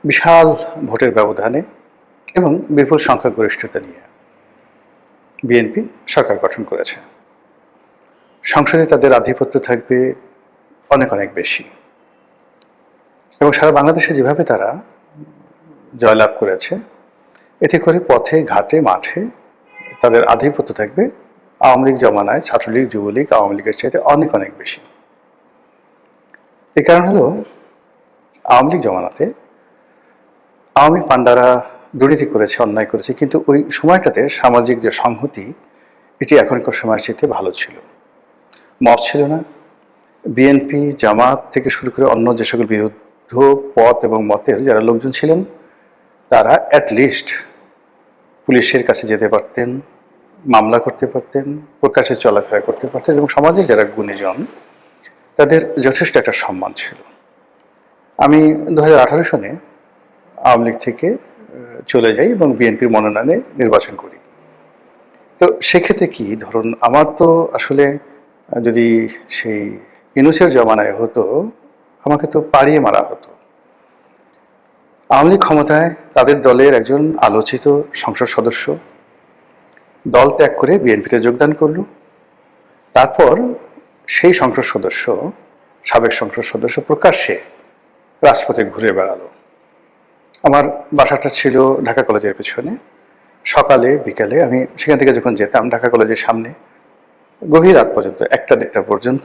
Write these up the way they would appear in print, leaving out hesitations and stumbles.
বিশাল ভোটের ব্যবধানে এবং বিপুল সংখ্যাগরিষ্ঠতা নিয়ে বিএনপি সরকার গঠন করেছে। সংসদে তাদের আধিপত্য থাকবে অনেক অনেক বেশি এবং সারা বাংলাদেশে যেভাবে তারা জয়লাভ করেছে, এতে করে পথে ঘাটে মাঠে তাদের আধিপত্য থাকবে আওয়ামী লীগ জমানায় ছাত্রলীগ, যুবলীগ, আওয়ামী লীগের চাইতে অনেক অনেক বেশি। এর কারণ হলো আওয়ামী লীগ জমানাতে আওয়ামী পান্ডারা দুর্নীতি করেছে, অন্যায় করেছে, কিন্তু ওই সময়টাতে সামাজিক যে সংহতি এটি এখনকার সময়ের চাইতে ভালো ছিল। মব ছিল না। বিএনপি, জামাত থেকে শুরু করে অন্য যে সকল বিরুদ্ধ পথ এবং মতের যারা লোকজন ছিলেন, তারা অ্যাটলিস্ট পুলিশের কাছে যেতে পারতেন, মামলা করতে পারতেন, প্রকাশ্যে চলাফেরা করতে পারতেন এবং সমাজে যারা গুণীজন তাদের যথেষ্ট একটা সম্মান ছিল। আমি 2018 সনে আওয়ামী লীগ থেকে চলে যাই এবং বিএনপির মনোনয়নে নির্বাচন করি। তো সেক্ষেত্রে কি ধরুন, আমার তো আসলে যদি সেই ইউনূসের জমানায় হতো, আমাকে তো পাড়িয়ে মারা হতো। আওয়ামী লীগ ক্ষমতায় তাদের দলের একজন আলোচিত সংসদ সদস্য দল ত্যাগ করে বিএনপিতে যোগদান করল। তারপর সেই সংসদ সদস্য, সাবেক সংসদ সদস্য প্রকাশ্যে রাজপথে ঘুরে বেড়ালো। আমার বাসাটা ছিল ঢাকা কলেজের পেছনে। সকালে বিকালে আমি সেখান থেকে যখন যেতাম ঢাকা কলেজের সামনে, গভীর রাত পর্যন্ত 1টা-1.5টা পর্যন্ত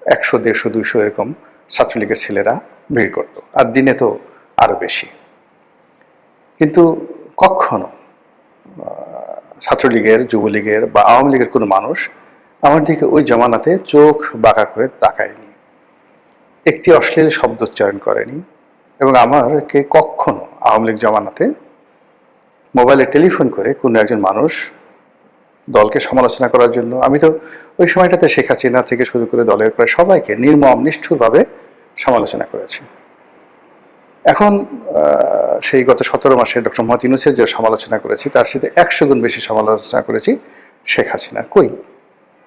100, 150, 200 এরকম ছাত্রলীগের ছেলেরা ভিড় করত, আর দিনে তো আরো বেশি। কিন্তু কখনো ছাত্রলীগের, যুবলীগের বা আওয়ামী লীগের কোনো মানুষ আমার দিকে ওই জমানাতে চোখ বাঁকা করে তাকায়নি, একটি অশ্লীল শব্দ উচ্চারণ করেনি এবং আমারকে কখনো আওয়ামী লীগ জমানাতে মোবাইলে টেলিফোন করে কোনো একজন মানুষ দলকে সমালোচনা করার জন্য, আমি তো ওই সময়টাতে শেখ হাসিনা থেকে শুরু করে দলের প্রায় সবাইকে নির্মম নিষ্ঠুরভাবে সমালোচনা করেছি। এখন সেই গত 17 মাসে ডক্টর মোহাম্মদ ইউনূসের যে সমালোচনা করেছি তার সাথে 100 গুণ বেশি সমালোচনা করেছি শেখ হাসিনা। কই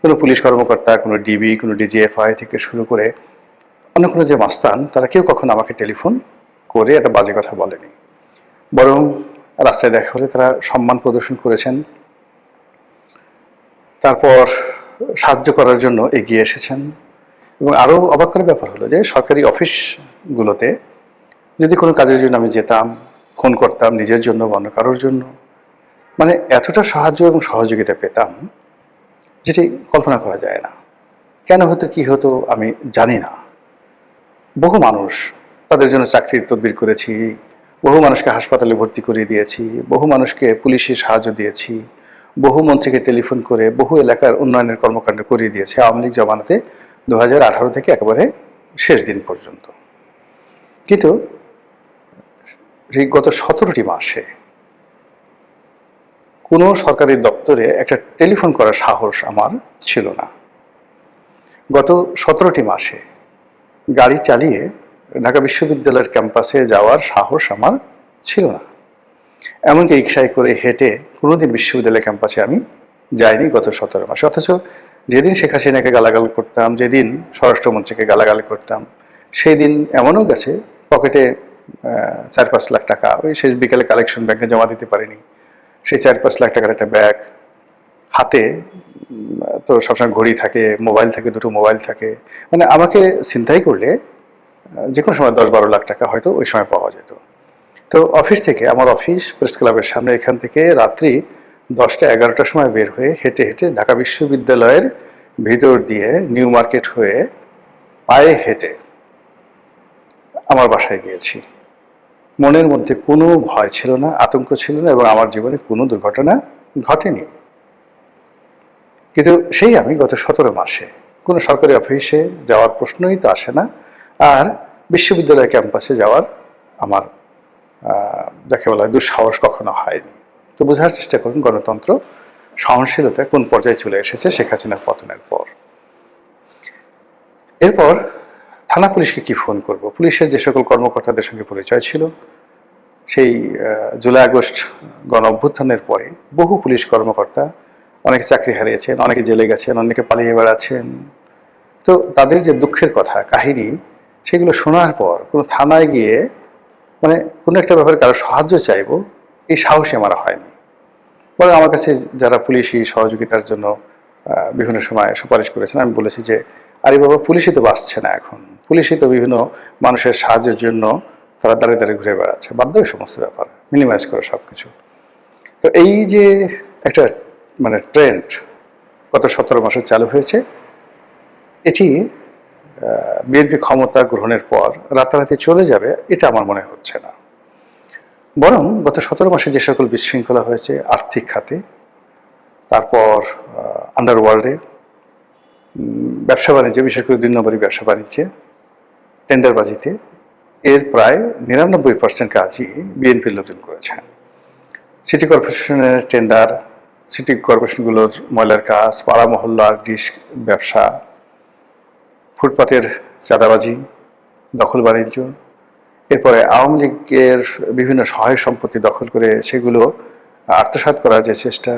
কোনো পুলিশ কর্মকর্তা, কোনো ডিবি, কোনো ডিজিএফআই থেকে শুরু করে অন্য কোনো যে মাস্তান, তারা কেউ কখনো আমাকে টেলিফোন করে একটা বাজে কথা বলেনি, বরং রাস্তায় দেখা হলে তারা সম্মান প্রদর্শন করেছেন, তারপর সাহায্য করার জন্য এগিয়ে এসেছেন। এবং আরও অবাক করার ব্যাপার হলো যে সরকারি অফিসগুলোতে যদি কোনো কাজের জন্য আমি যেতাম, ফোন করতাম নিজের জন্য বা অন্য কারোর জন্য, মানে এতটা সাহায্য এবং সহযোগিতা পেতাম যেটি কল্পনা করা যায় না। কেন হতো, কি হতো আমি জানি না। বহু মানুষ, তাদের জন্য চাকরির তদবির করেছি, বহু মানুষকে হাসপাতালে ভর্তি করিয়ে দিয়েছি, বহু মানুষকে পুলিশের সাহায্য দিয়েছি, বহু মন্ত্রীকে টেলিফোন করে বহু এলাকার উন্নয়নের কর্মকাণ্ড করিয়ে দিয়েছে আওয়ামী লীগ জমানাতে 2018 থেকে একেবারে শেষ দিন পর্যন্ত। কিন্তু গত 17টি মাসে কোনো সরকারি দপ্তরে একটা টেলিফোন করার সাহস আমার ছিল না। গত 17টি মাসে গাড়ি চালিয়ে ঢাকা বিশ্ববিদ্যালয়ের ক্যাম্পাসে যাওয়ার সাহস আমার ছিল না। এমনকি রিকশায় করে হেঁটে কোনোদিন বিশ্ববিদ্যালয় ক্যাম্পাসে আমি যাইনি গত 17 মাসে। অথচ যেদিন শেখ হাসিনাকে গালাগাল করতাম, যেদিন স্বরাষ্ট্রমন্ত্রীকে গালাগাল করতাম, সেই দিন এমনও গেছে পকেটে 4-5 লাখ টাকা ওই শেষ বিকেলে কালেকশন ব্যাংকে জমা দিতে পারিনি, সেই 4-5 লাখ টাকার একটা ব্যাগ হাতে, তো সবসময় ঘড়ি থাকে, মোবাইল থাকে, 2টো মোবাইল থাকে, মানে আমাকে ছিনতাই করলে যে কোনো সময় 10-12 লাখ টাকা হয়তো ওই সময় পাওয়া যেত। তো অফিস থেকে, আমার অফিস প্রেস ক্লাবের সামনে, এখান থেকে রাত্রি 10টা-11টার সময় বের হয়ে হেঁটে হেঁটে ঢাকা বিশ্ববিদ্যালয়ের ভিতর দিয়ে নিউ মার্কেট হয়ে পায়ে হেঁটে আমার বাসায় গিয়েছি। মনের মধ্যে কোনো ভয় ছিল না, আতঙ্ক ছিল না এবং আমার জীবনে কোনো দুর্ঘটনা ঘটেনি। কিন্তু সেই আমি গত 17 মাসে কোনো সরকারি অফিসে যাওয়ার প্রশ্নই তো আসে না, আর বিশ্ববিদ্যালয় ক্যাম্পাসে যাওয়ার আমার যাকে বলা হয় দুঃসাহস কখনো হয়নি। তো বোঝার চেষ্টা করুন গণতন্ত্র, সহনশীলতা কোন পর্যায়ে চলে এসেছে শেখ হাসিনার পতনের পর। এরপর থানা পুলিশকে কি ফোন করব? পুলিশের যে সকল কর্মকর্তাদের সঙ্গে পরিচয় ছিল, সেই জুলাই আগস্ট গণ অভ্যুত্থানের পরে বহু পুলিশ কর্মকর্তা অনেকে চাকরি হারিয়েছেন, অনেকে জেলে গেছেন, অনেকে পালিয়ে বেড়াচ্ছেন। তো তাদের যে দুঃখের কথা, কাহিনী, সেগুলো শোনার পর কোনো থানায় গিয়ে মানে কোনো একটা ব্যাপারে কারো সাহায্য চাইবো, এই সাহসী আমার হয়নি। বরং আমার কাছে যারা পুলিশি সহযোগিতার জন্য বিভিন্ন সময় সুপারিশ করেছেন, আমি বলেছি যে আরে বাবা, পুলিশই তো বাঁচছে না এখন, পুলিশই তো বিভিন্ন মানুষের সাহায্যের জন্য তারা দাঁড়িয়ে দাঁড়িয়ে ঘুরে বেড়াচ্ছে, বাধ্য এই সমস্ত ব্যাপার মিনিমাইজ করে সব কিছু। তো এই যে একটা মানে ট্রেন্ড গত 17 মাসে চালু হয়েছে, এটি বিএনপি ক্ষমতা গ্রহণের পর রাতারাতি চলে যাবে এটা আমার মনে হচ্ছে না। বরং গত 17 মাসে যে সকল বিশৃঙ্খলা হয়েছে আর্থিক খাতে, তারপর আন্ডারওয়ার্ল্ডে, ব্যবসা বাণিজ্যে, বিশেষ করে 2 নম্বরই ব্যবসা বাণিজ্যে, টেন্ডারবাজিতে, এর প্রায় 99% কাজই বিএনপির লোকজন করেছেন। সিটি কর্পোরেশনের টেন্ডার, সিটি কর্পোরেশনগুলোর ময়লার কাজ, পাড়া মহল্লার ডিশ ব্যবসা, ফুটপাতের চাঁদাবাজি, দখল বাণিজ্য, এরপরে আওয়ামী লীগের বিভিন্ন সহায় সম্পত্তি দখল করে সেগুলো আত্মসাৎ করার যে চেষ্টা,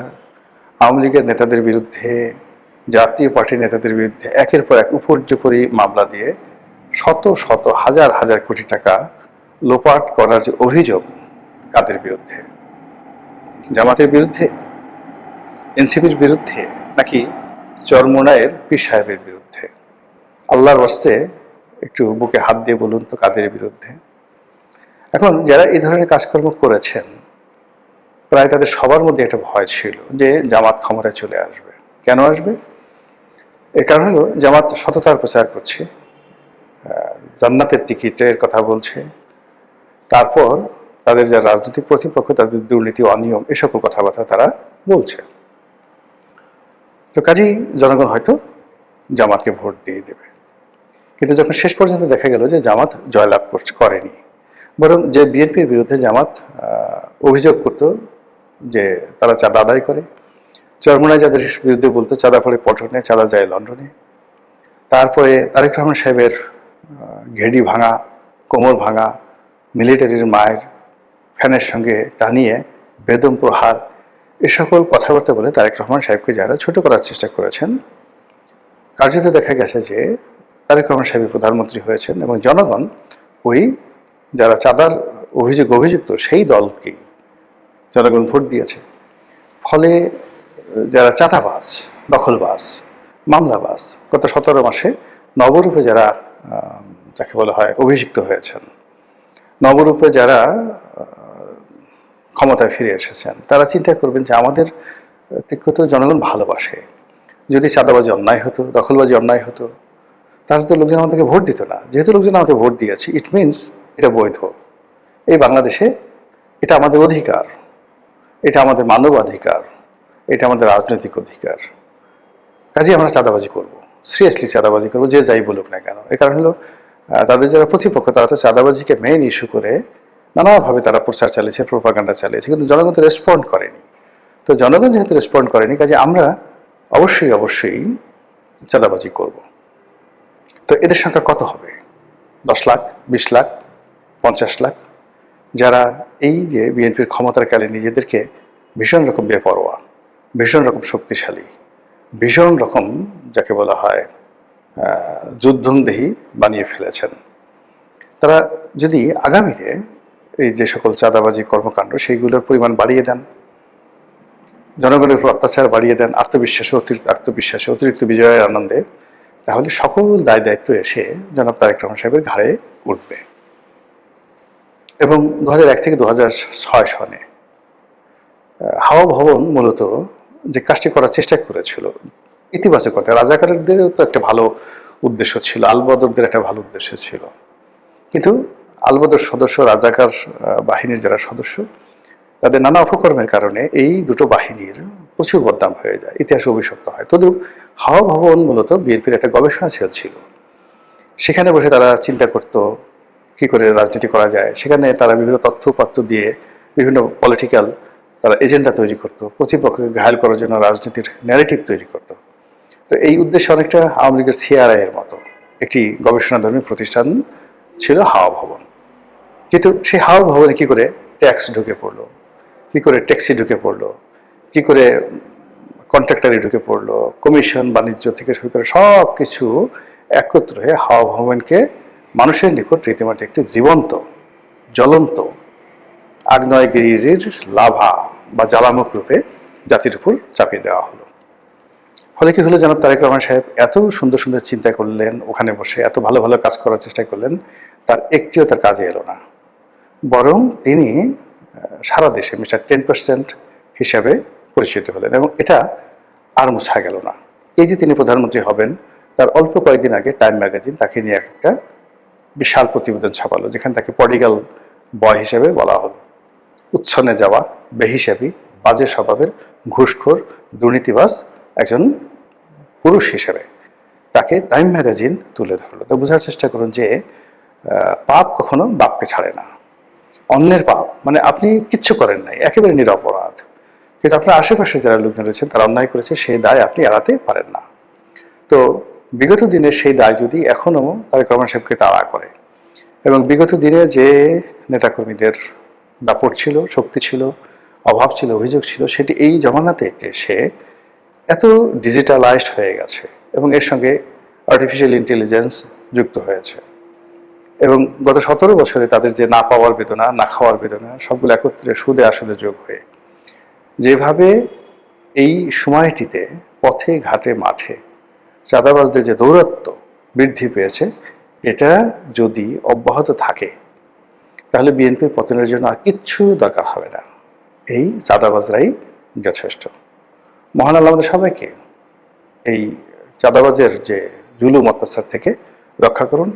আওয়ামী লীগের নেতাদের বিরুদ্ধে, জাতীয় পার্টির নেতাদের বিরুদ্ধে একের পর এক উপর্যুপরি মামলা দিয়ে শত শত হাজার হাজার কোটি টাকা লোপাট করার যে অভিযোগ, কাদের বিরুদ্ধে? জামাতের বিরুদ্ধে, এনসিপির বিরুদ্ধে, নাকি চরমোনাইয়ের পীর সাহেবের বিরুদ্ধে? আল্লাহর ওয়াস্তে একটু বুকে হাত দিয়ে বলুন তো কাদের বিরুদ্ধে? এখন যারা এই ধরনের কাজকর্ম করেছেন, প্রায় তাদের সবার মধ্যে একটা ভয় ছিল যে জামাত ক্ষমতায় চলে আসবে। কেন আসবে? এর কারণ হলো জামাত সততার প্রচার করছে, জান্নাতের টিকিটের কথা বলছে, তারপর তাদের যারা রাজনৈতিক প্রতিপক্ষ তাদের দুর্নীতি, অনিয়ম, এ সকল কথাবার্তা তারা বলছে। তো কাজেই জনগণ হয়তো জামাতকে ভোট দিয়ে দেবে। কিন্তু যখন শেষ পর্যন্ত দেখা গেল যে জামাত জয়লাভ করেনি, বরং যে বিএনপির বিরুদ্ধে জামাত অভিযোগ করত যে তারা চাঁদা আদায় করে, চরমোনাই যাদের বিরুদ্ধে বলতো চাঁদা পড়ে পটনে, চাঁদা যায় লন্ডনে, তারপরে তারেক রহমান সাহেবের ঘেডি ভাঙা, কোমর ভাঙা, মিলিটারির মায়ের ফ্যানের সঙ্গে টানিয়ে বেদম প্রহার, এ সকল কথাবার্তা বলে তারেক রহমান সাহেবকে যারা ছোট করার চেষ্টা করেছেন, কার্যত দেখা গেছে যে তারেক রহমান সাহেব প্রধানমন্ত্রী হয়েছেন এবং জনগণ ওই যারা চাঁদার অভিযুক্ত সেই দলকেই জনগণ ভোট দিয়েছে। ফলে যারা চাঁদাবাজ, দখলবাজ, মামলাবাজ, গত 17 মাসে নবরূপে যারা যাকে বলা হয় অভিষিক্ত হয়েছেন, নবরূপে যারা ক্ষমতায় ফিরে এসেছেন, তারা চিন্তা করবেন যে আমাদের তো জনগণ ভালোবাসে। যদি চাঁদাবাজি অন্যায় হতো, দখলবাজি অন্যায় হতো, তাহলে তো লোকজন আমাদেরকে ভোট দিত না। যেহেতু লোকজন আমাকে ভোট দিয়েছে, ইট মিনস এটা বৈধ। এই বাংলাদেশে এটা আমাদের অধিকার, এটা আমাদের মানবাধিকার, এটা আমাদের রাজনৈতিক অধিকার। কাজে আমরা চাঁদাবাজি করব, সিরিয়াসলি চাঁদাবাজি করবো, যে যাই বলুক না কেন। এ কারণ হলো তাদের যারা প্রতিপক্ষ তারা তো চাঁদাবাজিকে মেইন ইস্যু করে নানাভাবে তারা প্রচার চালিয়েছে, প্রোপাগান্ডা চালিয়েছে, কিন্তু জনগণ তো রেসপন্ড করেনি। তো জনগণ যেহেতু রেসপন্ড করেনি, কাজে আমরা অবশ্যই চাঁদাবাজি করব। তো এদের সংখ্যা কত হবে? 10 লাখ, 20 লাখ, 50 লাখ, যারা এই যে বিএনপির ক্ষমতার কালে নিজেদেরকে ভীষণ রকম বেপরোয়া, ভীষণ রকম শক্তিশালী, ভীষণ রকম যাকে বলা হয় যুদ্ধংদেহী বানিয়ে ফেলেছেন। তারা যদি আগামীতে এই যে সকল চাঁদাবাজি কর্মকাণ্ড সেইগুলোর পরিমাণ বাড়িয়ে দেন, জনগণের উপর অত্যাচার বাড়িয়ে দেন, আত্মবিশ্বাসে অতিরিক্ত বিজয়ের আনন্দে, তাহলে সকল দায় দায়িত্ব এসে জনাব তারেক রহমান সাহেবের ঘাড়ে উঠবে। এবং 2001 থেকে 2006 সনে হাওয়া ভবন মূলত যে কাজটি করার চেষ্টা করেছিল ইতিবাচক কথা, রাজাকারদেরও তো একটা ভালো উদ্দেশ্য ছিল, আলবদরদের একটা ভালো উদ্দেশ্য ছিল, কিন্তু আলবদর সদস্য, রাজাকার বাহিনীর যারা সদস্য, তাদের নানা অপকর্মের কারণে এই দুটো বাহিনীর প্রচুর বদনাম হয়ে যায়, ইতিহাসে অভিশপ্ত হয়। তদ্রুপ হাওয়া ভবন মূলত বিএনপির একটা গবেষণা সেল ছিল। সেখানে বসে তারা চিন্তা করত কি করে রাজনীতি করা যায়। সেখানে তারা বিভিন্ন তথ্যপত্র দিয়ে বিভিন্ন পলিটিক্যাল তারা এজেন্ডা তৈরি করত, প্রতিপক্ষকে ঘায়েল করার জন্য রাজনীতির ন্যারেটিভ তৈরি করত। তো এই উদ্দেশ্যে অনেকটা আওয়ামী লীগের সিআরআই এর মতো একটি গবেষণাধর্মী প্রতিষ্ঠান ছিল হাওয়া ভবন। কিন্তু সেই হাওয়া ভবনে কি করে ট্যাক্স ঢুকে পড়লো, কি করে ট্যাক্সি ঢুকে পড়লো, কি করে কন্ট্রাক্টারি ঢুকে পড়লো, কমিশন বাণিজ্য থেকে শুরু করে সব কিছু একত্র হয়ে হাওয়া ভবনকে মানুষের নিকট রীতিমতো একটি জীবন্ত জ্বলন্ত আগ্নেয়গিরির লাভা বা জ্বালামুখ রূপে জাতির উপর চাপিয়ে দেওয়া হলো। ফলে কি হলো, জনাব তারেক রহমান সাহেব এত সুন্দর সুন্দর চিন্তা করলেন, ওখানে বসে এত ভালো ভালো কাজ করার চেষ্টা করলেন, তার একটিও তার কাজে এলো না। বরং তিনি সারা দেশে মিস্টার 10% হিসাবে পরিচিত হলেন, এবং এটা আর মুছা গেল না। এই যে তিনি প্রধানমন্ত্রী হবেন, তার অল্প কয়েকদিন আগে টাইম ম্যাগাজিন তাকে নিয়ে একটা বিশাল প্রতিবেদন ছাপালো, যেখানে তাকে প্রডিগাল বয় হিসেবে বলা হলো। উচ্ছনে যাওয়া, বেহিসাবি, বাজে স্বভাবের, ঘুষখোর, দুর্নীতিবাজ একজন পুরুষ হিসেবে তাকে টাইম ম্যাগাজিন তুলে ধরলো। তো বোঝার চেষ্টা করুন যে পাপ কখনো বাপকে ছাড়ে না। অন্যের পাপ মানে আপনি কিচ্ছু করেন নাই, একেবারে নিরপরাধ, কিন্তু আপনার আশেপাশে যারা লোকজন রয়েছেন তারা অন্যায় করেছে, সেই দায় আপনি এড়াতে পারেন না। তো বিগত দিনে সেই দায় যদি এখনো তারেক রহমান সাহেবকে তাড়া করে, এবং বিগত দিনে যে নেতাকর্মীদের দাপট ছিল, শক্তি ছিল, অভাব ছিল, অভিযোগ ছিল, সেটি এই জমানাতে এসে এত ডিজিটালাইজড হয়ে গেছে, এবং এর সঙ্গে আর্টিফিশিয়াল ইন্টেলিজেন্স যুক্ত হয়েছে, এবং গত 17 বছরে তাদের যে না পাওয়ার বেদনা, না খাওয়ার বেদনা, সবগুলো একত্রে সুদে আসলে যোগ হয়ে যেভাবে এই সময়টিতে পথে ঘাটে মাঠে চাঁদাবাজদের যে দৌরত্ব বৃদ্ধি পেয়েছে, এটা যদি অব্যাহত থাকে তাহলে বিএনপির পতনের জন্য আর কিচ্ছু দরকার হবে না, এই চাঁদাবাজরাই যথেষ্ট। মহান আল্লাহ আমাদের সবাইকে এই চাঁদাবাজের যে জুলুম অত্যাচার থেকে রক্ষা করুন।